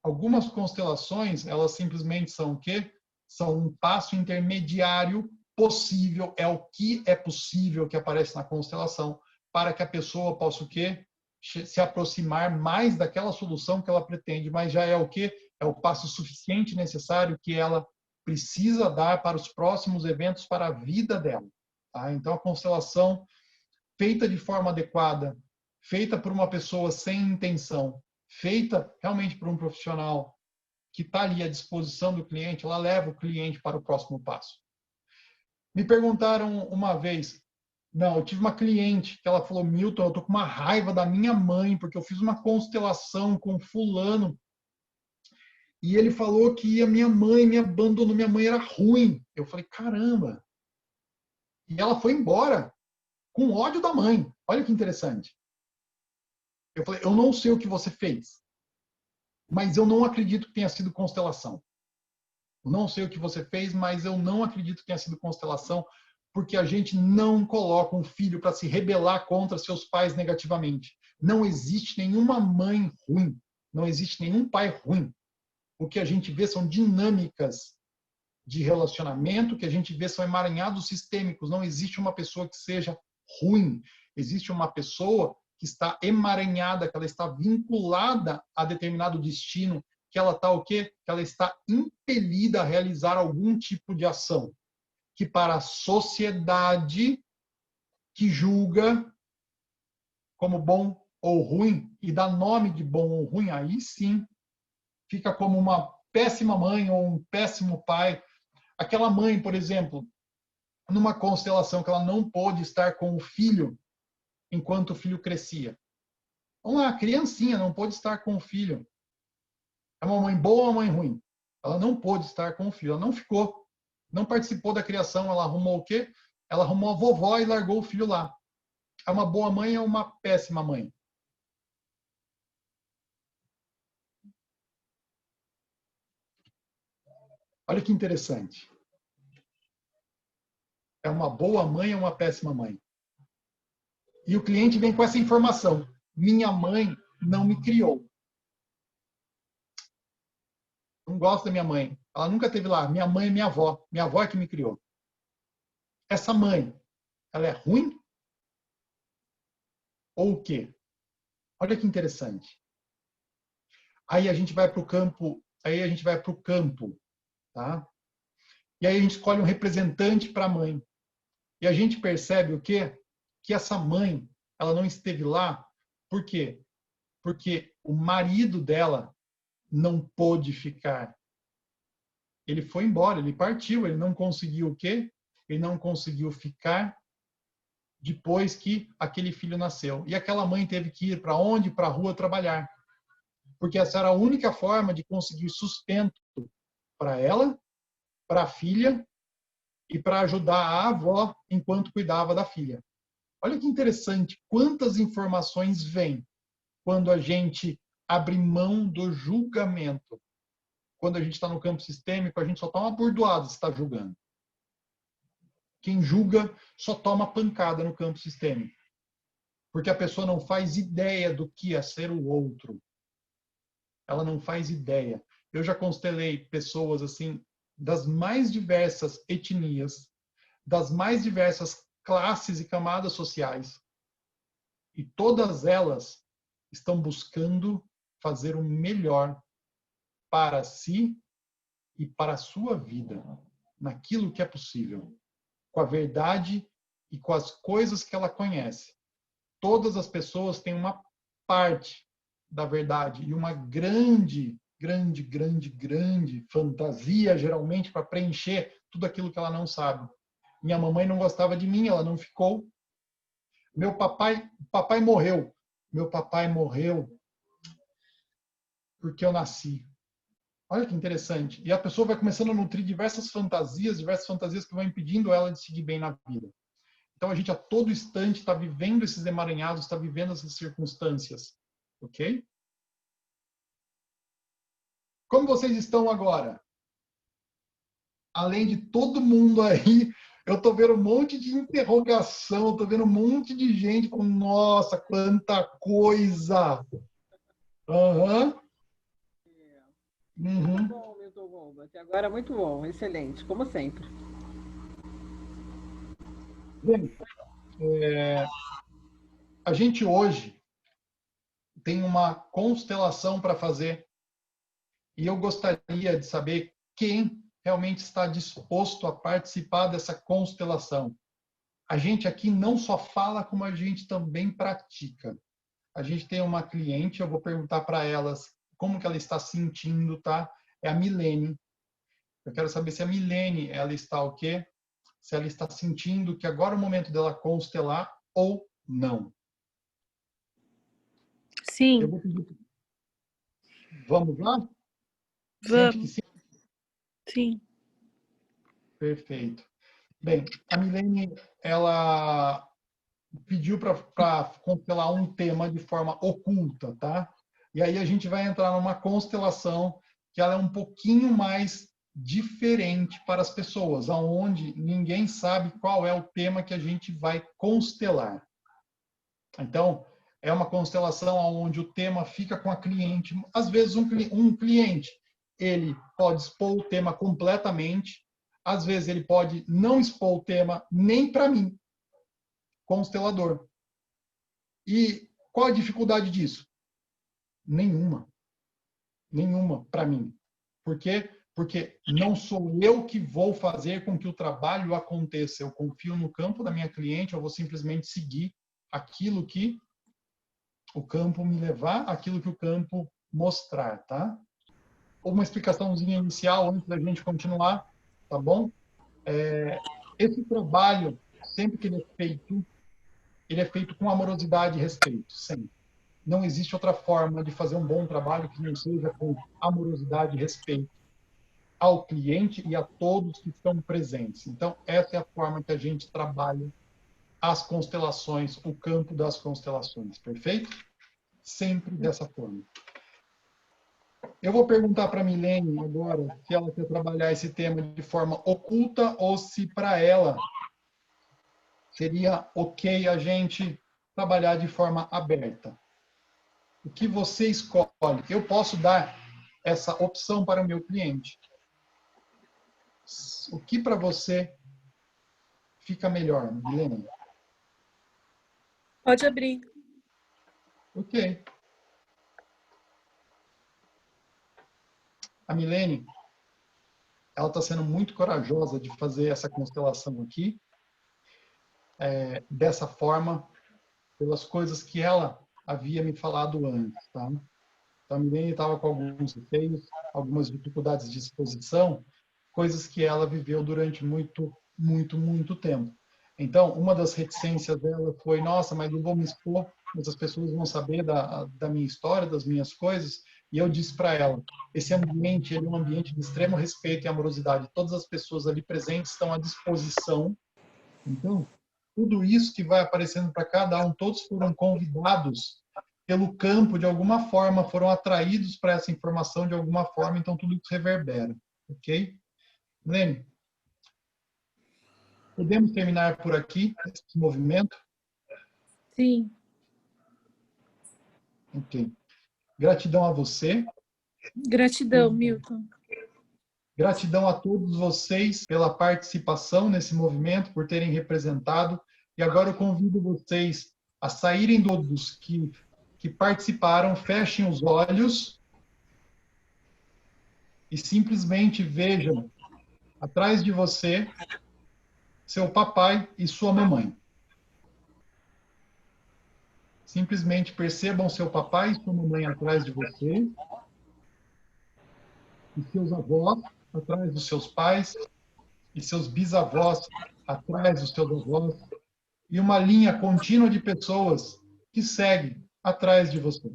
Algumas constelações, elas simplesmente são o quê? São um passo intermediário possível, é o que é possível que aparece na constelação, para que a pessoa possa o quê? Se aproximar mais daquela solução que ela pretende, mas já é o quê? É o passo suficiente necessário que ela precisa dar para os próximos eventos, para a vida dela. Tá? Então, a constelação feita de forma adequada, feita por uma pessoa sem intenção, feita realmente por um profissional que está ali à disposição do cliente, ela leva o cliente para o próximo passo. Me perguntaram uma vez, não, eu tive uma cliente que ela falou, Milton, eu estou com uma raiva da minha mãe, porque eu fiz uma constelação com fulano, e ele falou que a minha mãe me abandonou, minha mãe era ruim. Eu falei, caramba! E ela foi embora com ódio da mãe. Olha que interessante. Eu falei, eu não sei o que você fez, mas eu não acredito que tenha sido constelação. Eu não sei o que você fez, mas eu não acredito que tenha sido constelação, porque a gente não coloca um filho para se rebelar contra seus pais negativamente. Não existe nenhuma mãe ruim, não existe nenhum pai ruim. O que a gente vê são dinâmicas de relacionamento, que a gente vê são emaranhados sistêmicos. Não existe uma pessoa que seja ruim. Existe uma pessoa que está emaranhada, que ela está vinculada a determinado destino, que ela está o quê? Que ela está impelida a realizar algum tipo de ação que para a sociedade que julga como bom ou ruim e dá nome de bom ou ruim, aí sim fica como uma péssima mãe ou um péssimo pai. Aquela mãe, por exemplo, numa constelação que ela não pôde estar com o filho enquanto o filho crescia. Vamos lá, a criancinha não pôde estar com o filho. É uma mãe boa ou uma mãe ruim? Ela não pôde estar com o filho, ela não ficou, não participou da criação, ela arrumou o quê? Ela arrumou a vovó e largou o filho lá. É uma boa mãe ou uma péssima mãe? Olha que interessante. É uma boa mãe ou uma péssima mãe? E o cliente vem com essa informação. Minha mãe não me criou. Não gosto da minha mãe. Ela nunca esteve lá. Minha mãe é minha avó. Minha avó é que me criou. Essa mãe, ela é ruim? Ou o quê? Olha que interessante. Aí a gente vai para o campo, tá? E aí a gente escolhe um representante para a mãe. E a gente percebe o quê? Que essa mãe, ela não esteve lá. Por quê? Porque o marido dela não pôde ficar. Ele foi embora, ele partiu, ele não conseguiu o quê? Ele não conseguiu ficar depois que aquele filho nasceu. E aquela mãe teve que ir para onde? Para a rua trabalhar. Porque essa era a única forma de conseguir sustento para ela, para a filha e para ajudar a avó enquanto cuidava da filha. Olha que interessante, quantas informações vêm quando a gente abre mão do julgamento. Quando a gente está no campo sistêmico, a gente só toma bordoada se está julgando. Quem julga só toma pancada no campo sistêmico. Porque a pessoa não faz ideia do que é ser o outro. Ela não faz ideia. Eu já constelei pessoas assim, das mais diversas etnias, das mais diversas classes e camadas sociais. E todas elas estão buscando fazer o melhor para si e para a sua vida, naquilo que é possível, com a verdade e com as coisas que ela conhece. Todas as pessoas têm uma parte da verdade e uma grande fantasia, geralmente, para preencher tudo aquilo que ela não sabe. Minha mamãe não gostava de mim, ela não ficou. Meu papai morreu. Meu papai morreu porque eu nasci. Olha que interessante. E a pessoa vai começando a nutrir diversas fantasias que vão impedindo ela de seguir bem na vida. Então a gente a todo instante está vivendo esses emaranhados, está vivendo essas circunstâncias. Ok? Como vocês estão agora? Além de todo mundo aí, eu estou vendo um monte de interrogação, estou vendo um monte de gente com, nossa, quanta coisa! Aham. Muito Uhum. bom, Milton Gomba. Até agora muito bom, excelente, como sempre. Gente, a gente hoje tem uma constelação para fazer e eu gostaria de saber quem realmente está disposto a participar dessa constelação. A gente aqui não só fala, como a gente também pratica. A gente tem uma cliente, eu vou perguntar para elas como que ela está sentindo, tá? É a Milene. Eu quero saber se a Milene, ela está o quê? Se ela está sentindo que agora é o momento dela constelar ou não. Eu Sim, vou pedir. Vamos lá? Sente que vamos, sim? sim. Perfeito. Bem, a Milene, ela pediu para constelar um tema de forma oculta, tá? E aí a gente vai entrar numa constelação que ela é um pouquinho mais diferente para as pessoas, aonde ninguém sabe qual é o tema que a gente vai constelar. Então, é uma constelação onde o tema fica com a cliente. Às vezes, um cliente, ele pode expor o tema completamente, às vezes ele pode não expor o tema nem para mim, constelador. E qual a dificuldade disso? Nenhuma. Nenhuma para mim. Por quê? Porque não sou eu que vou fazer com que o trabalho aconteça. Eu confio no campo da minha cliente, eu vou simplesmente seguir aquilo que o campo me levar, aquilo que o campo mostrar, tá? Uma explicaçãozinha inicial antes da gente continuar, tá bom? Esse trabalho, sempre que ele é feito com amorosidade e respeito, sempre. Não existe outra forma de fazer um bom trabalho que não seja com amorosidade e respeito ao cliente e a todos que estão presentes. Então, essa é a forma que a gente trabalha as constelações, o campo das constelações, perfeito? Sempre dessa forma. Eu vou perguntar para a Milene agora se ela quer trabalhar esse tema de forma oculta ou se para ela seria ok a gente trabalhar de forma aberta. O que você escolhe? Eu posso dar essa opção para o meu cliente. O que para você fica melhor, Milene? Pode abrir. Ok. A Milene, ela está sendo muito corajosa de fazer essa constelação aqui, dessa forma, pelas coisas que ela havia me falado antes, tá? Então, a Milene estava com alguns receios, algumas dificuldades de exposição, coisas que ela viveu durante muito tempo. Então, uma das reticências dela foi, nossa, mas eu vou me expor, mas as pessoas vão saber da minha história, das minhas coisas. E eu disse para ela, esse ambiente ele é um ambiente de extremo respeito e amorosidade. Todas as pessoas ali presentes estão à disposição. Então, tudo isso que vai aparecendo para cada um, todos foram convidados pelo campo, de alguma forma, foram atraídos para essa informação de alguma forma, então tudo isso reverbera. Ok? Lene, podemos terminar por aqui esse movimento? Sim. Ok. Gratidão a você. Gratidão, Milton. Gratidão a todos vocês pela participação nesse movimento, por terem representado. E agora eu convido vocês a saírem todos que participaram, fechem os olhos e simplesmente vejam atrás de você seu papai e sua mamãe. Simplesmente percebam seu papai e sua mamãe atrás de você e seus avós atrás dos seus pais e seus bisavós atrás dos seus avós e uma linha contínua de pessoas que segue atrás de você.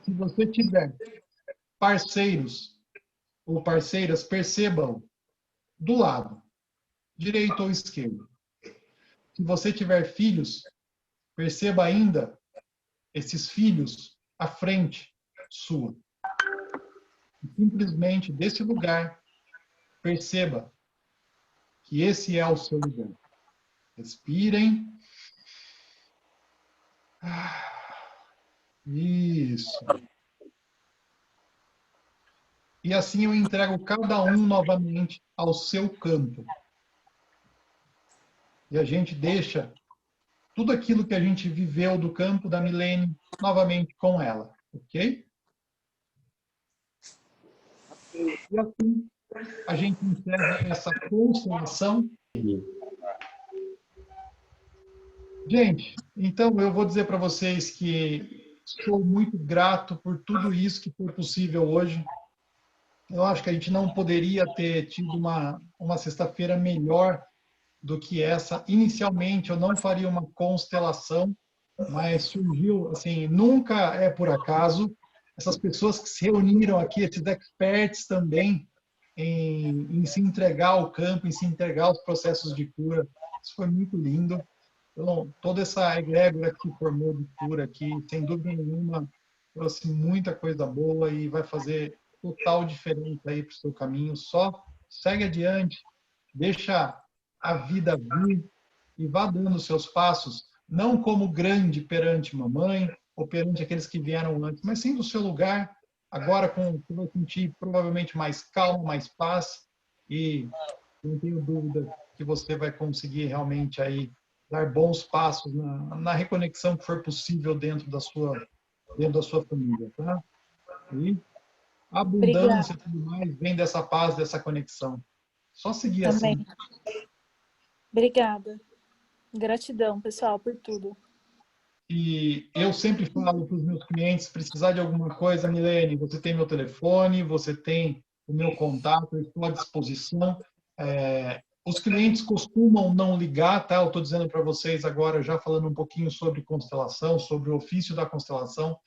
Se você tiver parceiros ou parceiras, percebam do lado, direito ou esquerdo. Se você tiver filhos, perceba ainda esses filhos à frente sua. Simplesmente, desse lugar, perceba que esse é o seu lugar. Respirem. Isso. E assim eu entrego cada um novamente ao seu campo. E a gente deixa tudo aquilo que a gente viveu do campo da Milene novamente com ela, ok? E assim a gente encerra essa constelação. Gente, então eu vou dizer para vocês que sou muito grato por tudo isso que foi possível hoje. Eu acho que a gente não poderia ter tido uma sexta-feira melhor do que essa. Inicialmente, eu não faria uma constelação, mas surgiu, assim, nunca é por acaso. Essas pessoas que se reuniram aqui, esses experts também, em se entregar ao campo, em se entregar aos processos de cura. Isso foi muito lindo. Então, toda essa egrégora que formou de cura aqui, sem dúvida nenhuma, trouxe muita coisa boa e vai fazer total diferença aí para o seu caminho. Só segue adiante, deixa a vida vir e vá dando seus passos, não como grande perante mamãe ou perante aqueles que vieram antes, mas sim do seu lugar, agora você vai sentir provavelmente mais calma, mais paz e não tenho dúvida que você vai conseguir realmente aí dar bons passos na reconexão que for possível dentro da sua família, tá? E a abundância e tudo mais vem dessa paz, dessa conexão. Só seguir Também. assim. Obrigada. Gratidão, pessoal, por tudo. E eu sempre falo para os meus clientes, se precisar de alguma coisa, Milene, você tem meu telefone, você tem o meu contato, eu estou à disposição. Os clientes costumam não ligar, tá? Eu estou dizendo para vocês agora, já falando um pouquinho sobre constelação, sobre o ofício da constelação.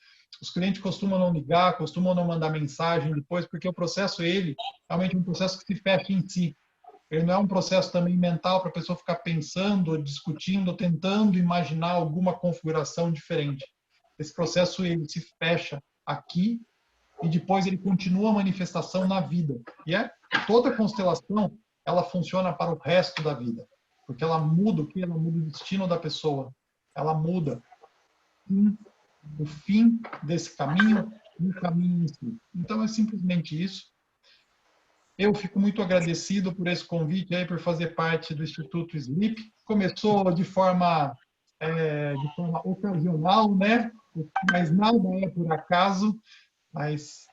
Os clientes costumam não ligar, costumam não mandar mensagem depois, porque o processo, realmente é um processo que se fecha em si. Ele não é um processo também mental para a pessoa ficar pensando, discutindo, tentando imaginar alguma configuração diferente. Esse processo, ele se fecha aqui e depois ele continua a manifestação na vida. E toda constelação, ela funciona para o resto da vida. Porque ela muda o quê? Ela muda o destino da pessoa. Ela muda o fim desse caminho e o caminho em si. Então, é simplesmente isso. Eu fico muito agradecido por esse convite aí, por fazer parte do Instituto Sleep. Começou de forma ocasional, né? Mas nada é por acaso. Mas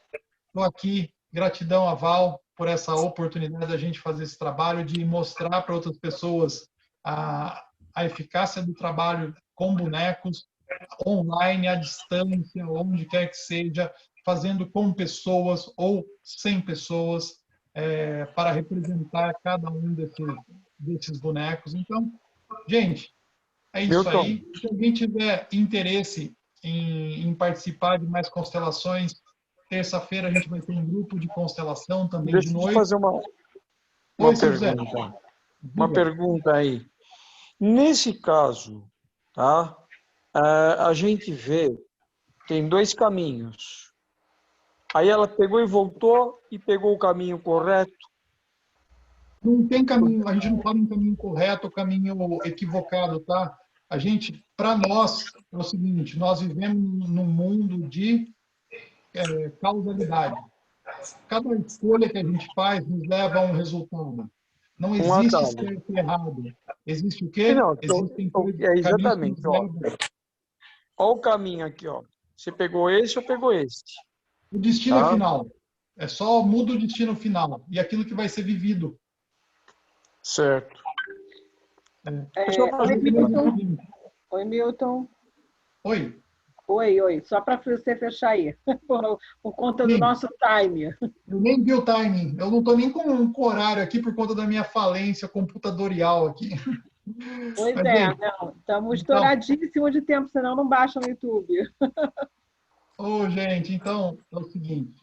estou aqui, gratidão a Val por essa oportunidade da gente fazer esse trabalho, de mostrar para outras pessoas a eficácia do trabalho com bonecos, online, à distância, onde quer que seja, fazendo com pessoas ou sem pessoas, para representar cada um desses bonecos. Então, gente, é isso aí. Se alguém tiver interesse em participar de mais constelações, terça-feira a gente vai ter um grupo de constelação também de noite. Deixa eu fazer uma pergunta aí. Nesse caso, tá? A gente vê, tem dois caminhos. Aí ela pegou e voltou e pegou o caminho correto. Não tem caminho, a gente não fala em caminho correto ou caminho equivocado, tá? Para nós, é o seguinte, nós vivemos num mundo de causalidade. Cada escolha que a gente faz nos leva a um resultado. Não existe certo e errado. Existe o quê? Não, Existem exatamente. Olha o caminho aqui, ó. Você pegou esse ou pegou esse? O destino é final. É só muda o destino final. E aquilo que vai ser vivido. Certo. Oi, Milton. Oi, Milton. Oi. Oi. Só para você fechar aí, por conta do nosso time. Eu nem vi o timing. Eu não estou nem com horário aqui por conta da minha falência computadorial aqui. Pois não. Estamos estouradíssimos de tempo, senão não baixa no YouTube. Gente, então é o seguinte,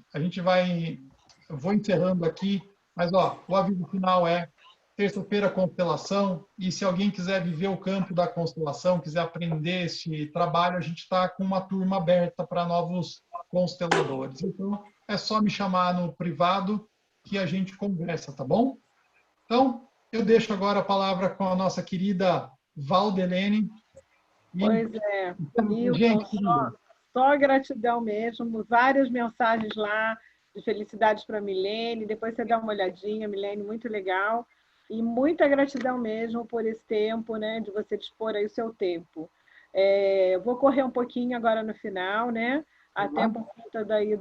eu vou encerrando aqui, mas o aviso final é terça-feira constelação, e se alguém quiser viver o campo da constelação, quiser aprender esse trabalho, a gente está com uma turma aberta para novos consteladores. Então, é só me chamar no privado que a gente conversa, tá bom? Então, eu deixo agora a palavra com a nossa querida Valdelene. Pois é, Milton, Gente, só gratidão mesmo, várias mensagens lá de felicidades para a Milene, depois você dá uma olhadinha, Milene, muito legal, e muita gratidão mesmo por esse tempo, né, de você dispor aí o seu tempo. Eu vou correr um pouquinho agora no final, né, até por conta daí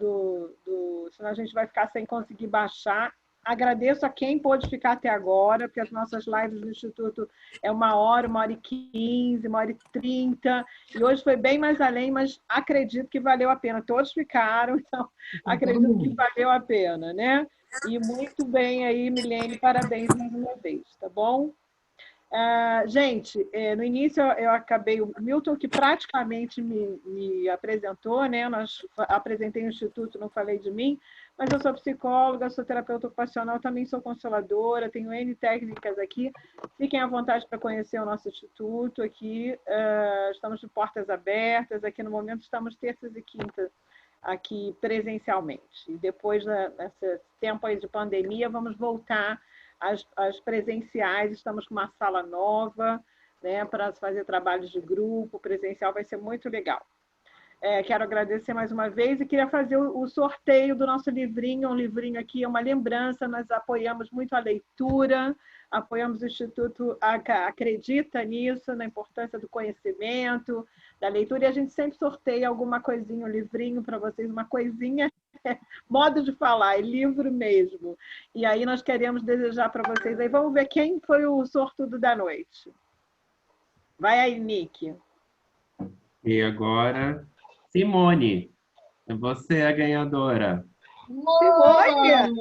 senão a gente vai ficar sem conseguir baixar. Agradeço a quem pôde ficar até agora, porque as nossas lives do Instituto é 1h15, 1h30, e hoje foi bem mais além, mas acredito que valeu a pena. Todos ficaram, então acredito que valeu a pena, né? E muito bem aí, Milene, parabéns mais uma vez, tá bom? Gente, no início eu acabei, o Milton que praticamente me apresentou, né? Apresentei o Instituto, não falei de mim, mas eu sou psicóloga, sou terapeuta ocupacional, também sou consteladora, tenho N técnicas aqui. Fiquem à vontade para conhecer o nosso Instituto aqui. Estamos de portas abertas, aqui no momento estamos terças e quintas aqui presencialmente. E depois, nesse tempo aí de pandemia, vamos voltar às presenciais, estamos com uma sala nova, né, para fazer trabalhos de grupo, presencial vai ser muito legal. Quero agradecer mais uma vez e queria fazer o sorteio do nosso livrinho, um livrinho aqui, é uma lembrança, nós apoiamos muito a leitura, apoiamos o Instituto, acredita nisso, na importância do conhecimento, da leitura, e a gente sempre sorteia alguma coisinha, um livrinho para vocês, uma coisinha, modo de falar, é livro mesmo. E aí nós queremos desejar para vocês, aí vamos ver quem foi o sortudo da noite. Vai aí, Nick. E agora, Simone, você é a ganhadora. Simone!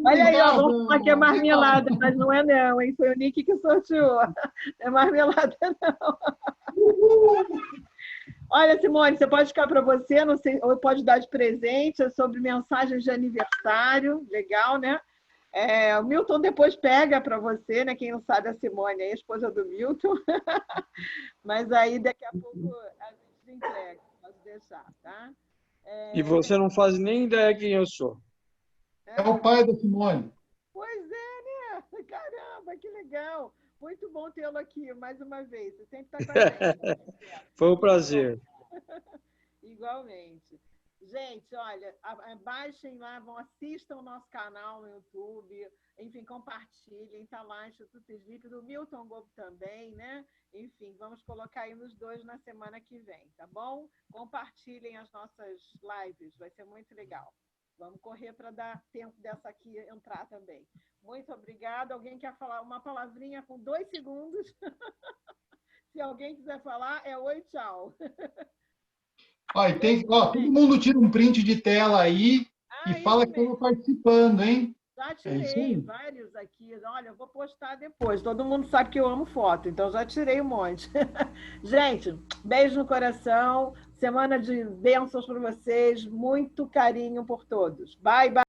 Olha aí, ó, vamos falar que é marmelada, mas não é não, hein? Foi o Nick que sorteou. Não é marmelada, não. Olha, Simone, você pode ficar para você, não sei, ou pode dar de presente, é sobre mensagens de aniversário, legal, né? O Milton depois pega para você, né? Quem não sabe, a Simone é a esposa do Milton. Mas aí daqui a pouco a gente entrega, pode deixar, tá? E você não faz nem ideia quem eu sou. é o pai da Simone. Pois é, né? Caramba, que legal. Muito bom tê-lo aqui mais uma vez. Você sempre está com a gente. Foi um prazer. Igualmente. Gente, olha, baixem lá, assistam o nosso canal no YouTube, enfim, compartilhem, está lá, Instituto Sleep, do Milton Gobo também, né? Enfim, vamos colocar aí nos dois na semana que vem, tá bom? Compartilhem as nossas lives, vai ser muito legal. Vamos correr para dar tempo dessa aqui entrar também. Muito obrigada. Alguém quer falar uma palavrinha com 2 segundos? Se alguém quiser falar, é oi, tchau. Todo mundo tira um print de tela aí e fala que estava participando, hein? Já tirei vários aqui. Olha, eu vou postar depois. Todo mundo sabe que eu amo foto, então já tirei um monte. Gente, beijo no coração. Semana de bênçãos para vocês. Muito carinho por todos. Bye, bye.